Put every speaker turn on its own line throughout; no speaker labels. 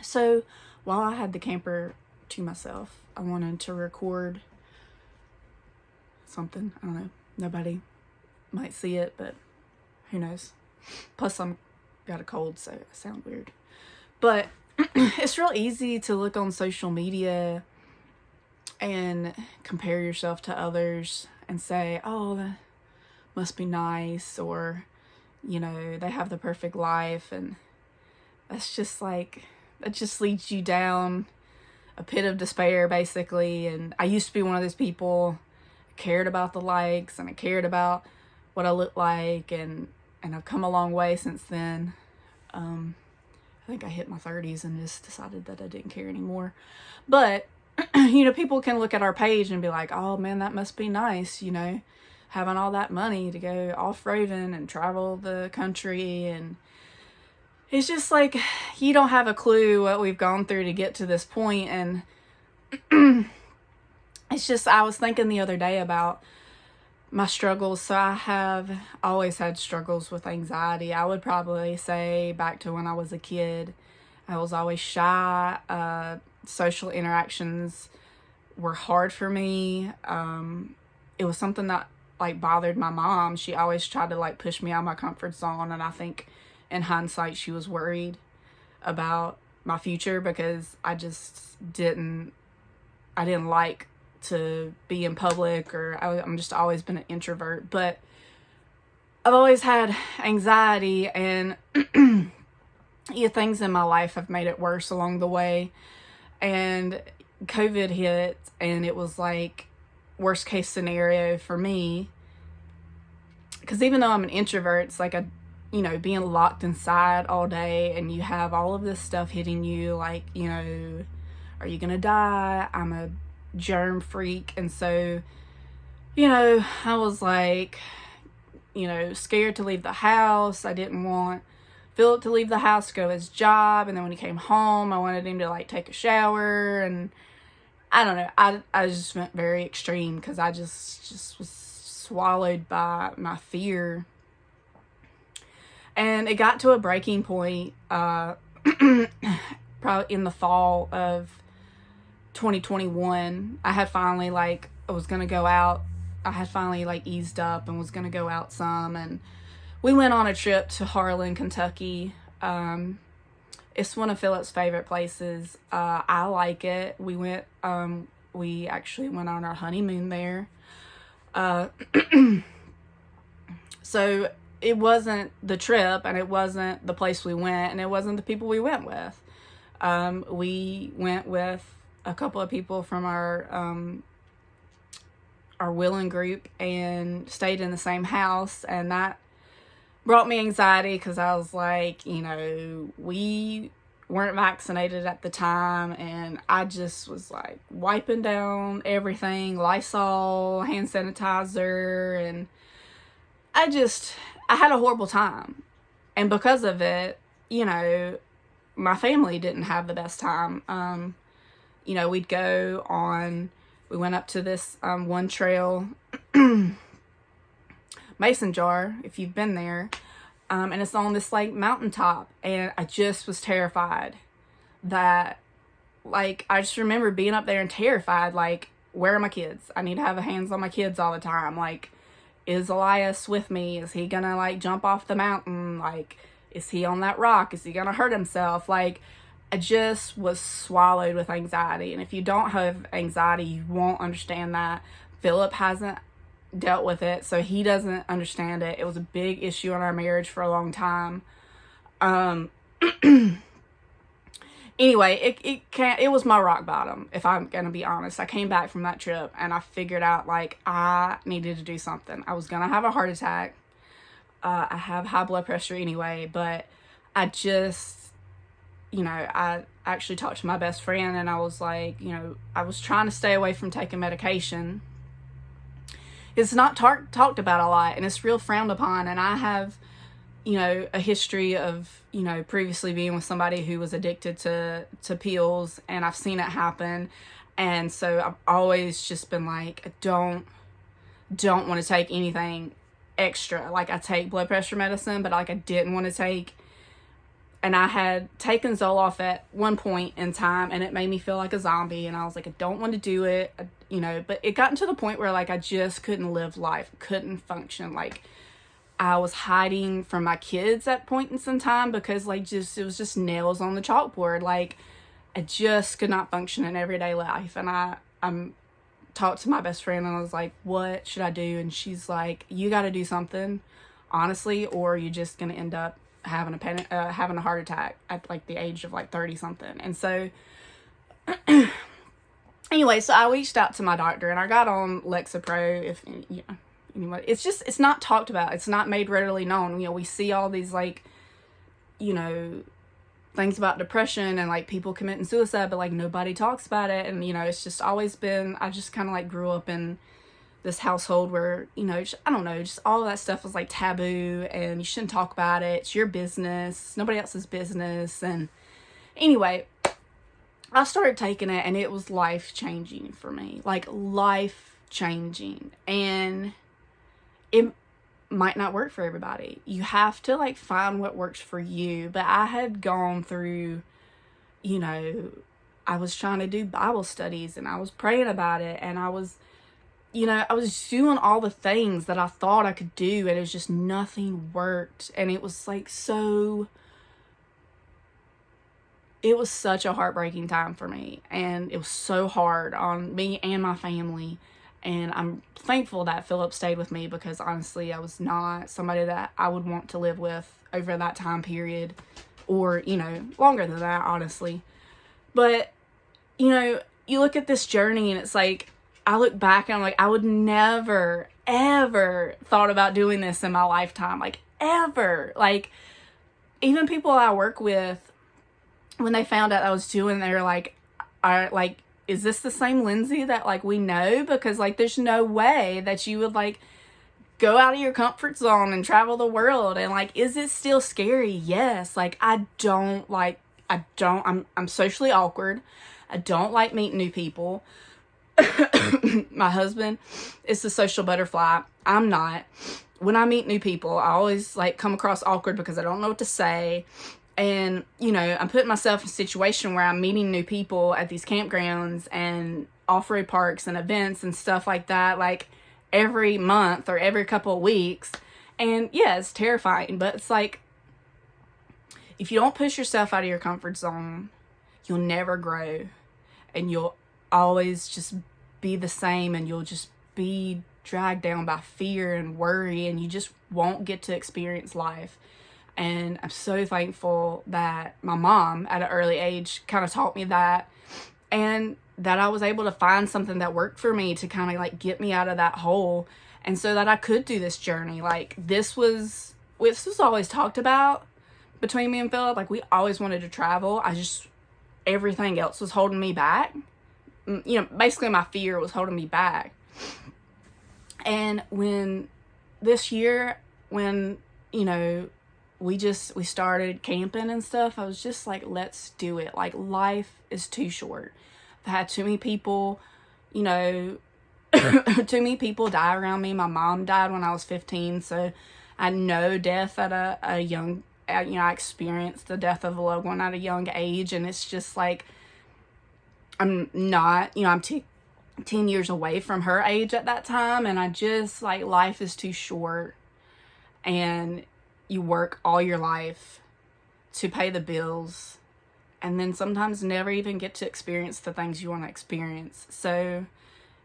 So while I had the camper to myself, I wanted to record something. I don't know. Nobody might see it, but who knows. Plus, I'm got a cold, so I sound weird. But it's real easy to look on social media and compare yourself to others and say, oh, that must be nice, or, they have the perfect life. And that's just like, that just leads you down a pit of despair, basically. And I used to be one of those people who cared about the likes, and I cared about what I looked like, and I've come a long way since then. I think I hit my 30s and just decided that I didn't care anymore. But, people can look at our page and be like, oh man, that must be nice, having all that money to go off-roading and travel the country. And it's just like, you don't have a clue what we've gone through to get to this point. And it's just, I was thinking the other day about my struggles. So I have always had struggles with anxiety. I would probably say back to when I was a kid, I was always shy. Social interactions were hard for me. It was something that bothered my mom. She always tried to push me out of my comfort zone. And I think in hindsight, she was worried about my future because I didn't like to be in public, or I'm just always been an introvert. But I've always had anxiety, and things in my life have made it worse along the way. And COVID hit, and it was worst case scenario for me, because even though I'm an introvert, it's being locked inside all day, and you have all of this stuff hitting you, are you gonna die? I'm a germ freak. And so, I was scared to leave the house. I didn't want Philip to leave the house to go his job. And then when he came home, I wanted him to take a shower. And I don't know. I just went very extreme because I just was swallowed by my fear. And it got to a breaking point, probably in the fall of 2021. I had finally I was gonna go out. I had finally eased up and was gonna go out some, and we went on a trip to Harlan, Kentucky. It's one of Philip's favorite places. I like it. We actually went on our honeymoon there. So it wasn't the trip, and it wasn't the place we went, and it wasn't the people we went with. We went with a couple of people from our Willing group and stayed in the same house, and that brought me anxiety because I was we weren't vaccinated at the time, and I just was wiping down everything, Lysol, hand sanitizer, and I had a horrible time. And because of it, my family didn't have the best time. We went up to this one trail, Mason Jar, if you've been there, and it's on this mountaintop, and I just was terrified that, I just remember being up there and terrified, where are my kids? I need to have hands on my kids all the time. Is Elias with me? Is he gonna jump off the mountain? Is he on that rock? Is he gonna hurt himself? I just was swallowed with anxiety. And if you don't have anxiety, you won't understand that. Philip hasn't dealt with it, so he doesn't understand it. It was a big issue in our marriage for a long time. Anyway, it was my rock bottom, if I'm gonna be honest. I came back from that trip and I figured out I needed to do something. I was gonna have a heart attack. I have high blood pressure anyway, but I just, I actually talked to my best friend, and I was I was trying to stay away from taking medication. It's not talked about a lot, and it's real frowned upon. And I have, a history of, previously being with somebody who was addicted to pills, and I've seen it happen. And so I've always just been I don't want to take anything extra. I take blood pressure medicine, but I didn't want to take and I had taken Zoloft at one point in time, and it made me feel like a zombie, and I was like, I don't want to do it, but it got to the point where, like, I just couldn't live life, couldn't function. Like, I was hiding from my kids at points in time because, like, it was just nails on the chalkboard. Like, I just could not function in everyday life. And I'm talked to my best friend, and I was like, what should I do? And she's like, you got to do something, honestly, or you're just going to end up having a heart attack at, like, the age of, like, 30 something. And so anyway, so I reached out to my doctor, and I got on Lexapro. If anyway, it's not talked about. It's not made readily known. We see all these, like, things about depression and, like, people committing suicide, but, like, nobody talks about it. And it's just always been, I just kind of, like, grew up in this household where, I don't know, just all of that stuff was, like, taboo, and you shouldn't talk about it. It's your business, nobody else's business. And anyway, I started taking it, and it was life-changing for me. Like, life-changing. And it might not work for everybody. You have to, like, find what works for you. But I had gone through, I was trying to do Bible studies, and I was praying about it, and I was doing all the things that I thought I could do, and it was just nothing worked. And it was, like, it was such a heartbreaking time for me, and it was so hard on me and my family. And I'm thankful that Philip stayed with me, because honestly, I was not somebody that I would want to live with over that time period, or, longer than that, honestly. But, you look at this journey, and it's like, I look back and I'm like, I would never, ever thought about doing this in my lifetime. Like, ever. Like, even people I work with, when they found out I was doing, they were like, is this the same Lindsay that, like, we know? Because, like, there's no way that you would, like, go out of your comfort zone and travel the world. And, like, is it still scary? Yes. Like, I'm socially awkward. I don't like meeting new people. My husband is the social butterfly. I'm not. When I meet new people, I always, like, come across awkward because I don't know what to say. And, I'm putting myself in a situation where I'm meeting new people at these campgrounds and off-road parks and events and stuff like that, like, every month or every couple of weeks. And, yeah, it's terrifying, but it's like, if you don't push yourself out of your comfort zone, you'll never grow. And you'll always just be the same, and you'll just be dragged down by fear and worry, and you just won't get to experience life. And I'm so thankful that my mom at an early age kind of taught me that, and that I was able to find something that worked for me to kind of, like, get me out of that hole, and so that I could do this journey. Like, this was always talked about between me and Philip. Like, we always wanted to travel. Everything else was holding me back. Basically my fear was holding me back. And when this year, when, we started camping and stuff, I was just like, let's do it. Like, life is too short. I've had too many people, too many people die around me. My mom died when I was 15, so I know death at a young, I experienced the death of a loved one at a young age, and it's just like, I'm not, I'm 10 years away from her age at that time, and I just, like, life is too short, and you work all your life to pay the bills, and then sometimes never even get to experience the things you want to experience. So,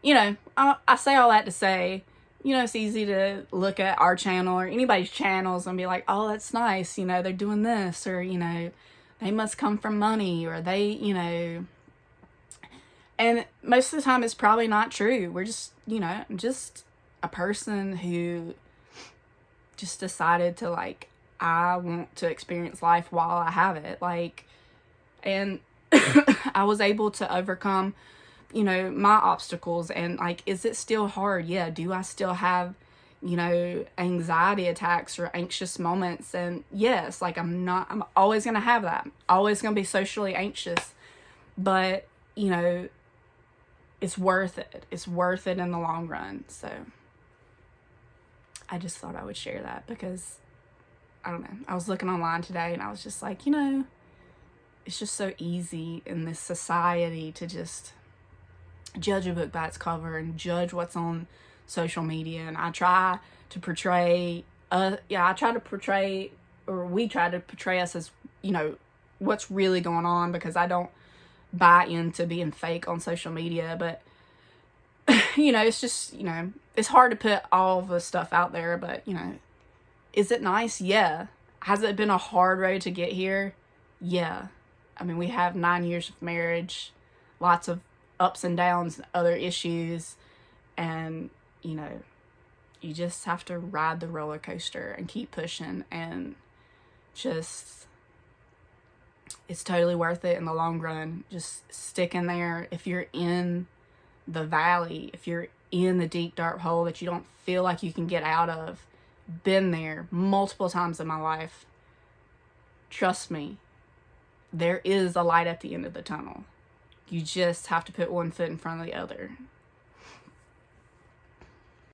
I say all that to say, it's easy to look at our channel or anybody's channels and be like, oh, that's nice, they're doing this, or, they must come from money, or they, and most of the time it's probably not true. We're just, I'm just a person who just decided to, like, I want to experience life while I have it. Like, and I was able to overcome, my obstacles. And, like, is it still hard? Yeah. Do I still have, anxiety attacks or anxious moments? And yes, like, I'm always going to have that. Always going to be socially anxious. But, it's worth it. It's worth it in the long run. So I just thought I would share that, because I don't know. I was looking online today and I was just like, it's just so easy in this society to just judge a book by its cover and judge what's on social media. And I try to portray, or we try to portray us as, what's really going on, because I don't buy into being fake on social media. But, it's just, it's hard to put all the stuff out there. But, is it nice? Yeah. Has it been a hard road to get here? Yeah. I mean, we have 9 years of marriage, lots of ups and downs, other issues, and, you just have to ride the roller coaster and keep pushing, and just, it's totally worth it in the long run. Just stick in there. If you're in the valley, if you're in the deep, dark hole that you don't feel like you can get out of, been there multiple times in my life, trust me, there is a light at the end of the tunnel. You just have to put one foot in front of the other.